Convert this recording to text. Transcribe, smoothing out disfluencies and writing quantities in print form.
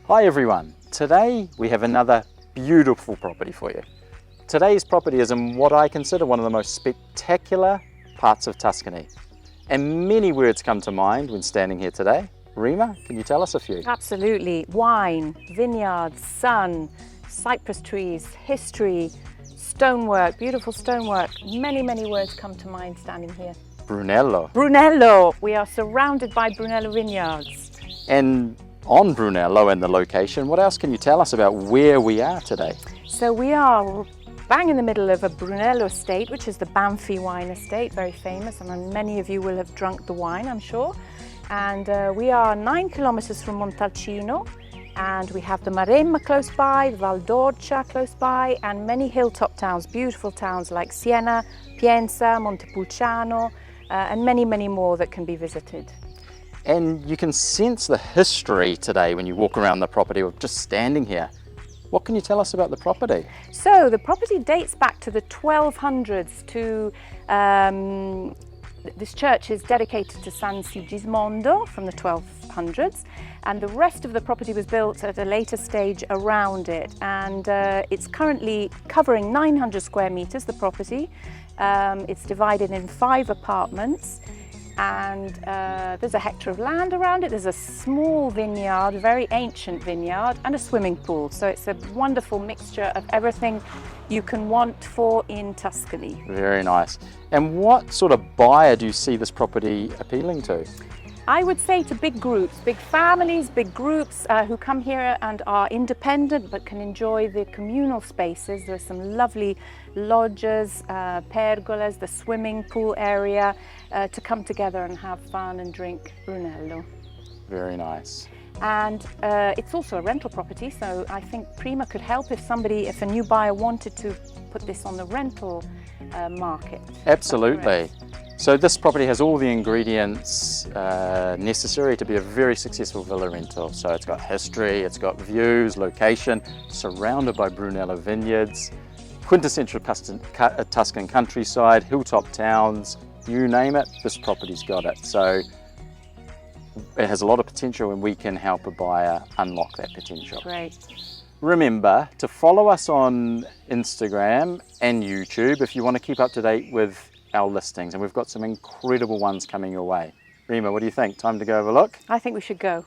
Hi everyone, today we have another beautiful property for you. Today's property is in what I consider one of the most spectacular parts of Tuscany. And many words come to mind when standing here today. Rima, can you tell us a few? Absolutely. Wine, vineyards, sun, cypress trees, history, stonework, beautiful stonework. Many, many words come to mind standing here. Brunello. Brunello. We are surrounded by Brunello vineyards. And on Brunello and the location, what else can you tell us about where we are today? So we are bang in the middle of a Brunello estate, which is the Banfi wine estate, very famous, and many of you will have drunk the wine, I'm sure. And we are 9 kilometers from Montalcino, and we have the Maremma close by, Val d'Orcia close by, and many hilltop towns, beautiful towns like Siena, Pienza, Montepulciano, and many, many more that can be visited. And you can sense the history today when you walk around the property of just standing here. What can you tell us about the property? So the property dates back to the 1200s to this church is dedicated to San Sigismondo from the 1200s, and the rest of the property was built at a later stage around it, and it's currently covering 900 square meters, the property. It's divided in 5 apartments, and there's a hectare of land around it. There's a small vineyard, a very ancient vineyard, and a swimming pool. So it's a wonderful mixture of everything you can want for in Tuscany. Very nice. And what sort of buyer do you see this property appealing to? I would say to big groups, big families, big groups who come here and are independent but can enjoy the communal spaces. There are some lovely lodges, pergolas, the swimming pool area to come together and have fun and drink Brunello. Very nice. And it's also a rental property, so I think Prima could help if a new buyer wanted to put this on the rental market. Absolutely. So this property has all the ingredients necessary to be a very successful villa rental. So it's got history, it's got views, location, surrounded by Brunello vineyards, quintessential Tuscan countryside, hilltop towns, you name it, this property's got it. So it has a lot of potential and we can help a buyer unlock that potential. Great. Remember to follow us on Instagram and YouTube if you want to keep up to date with our listings, and we've got some incredible ones coming your way. Rima, what do you think? Time to go have a look? I think we should go.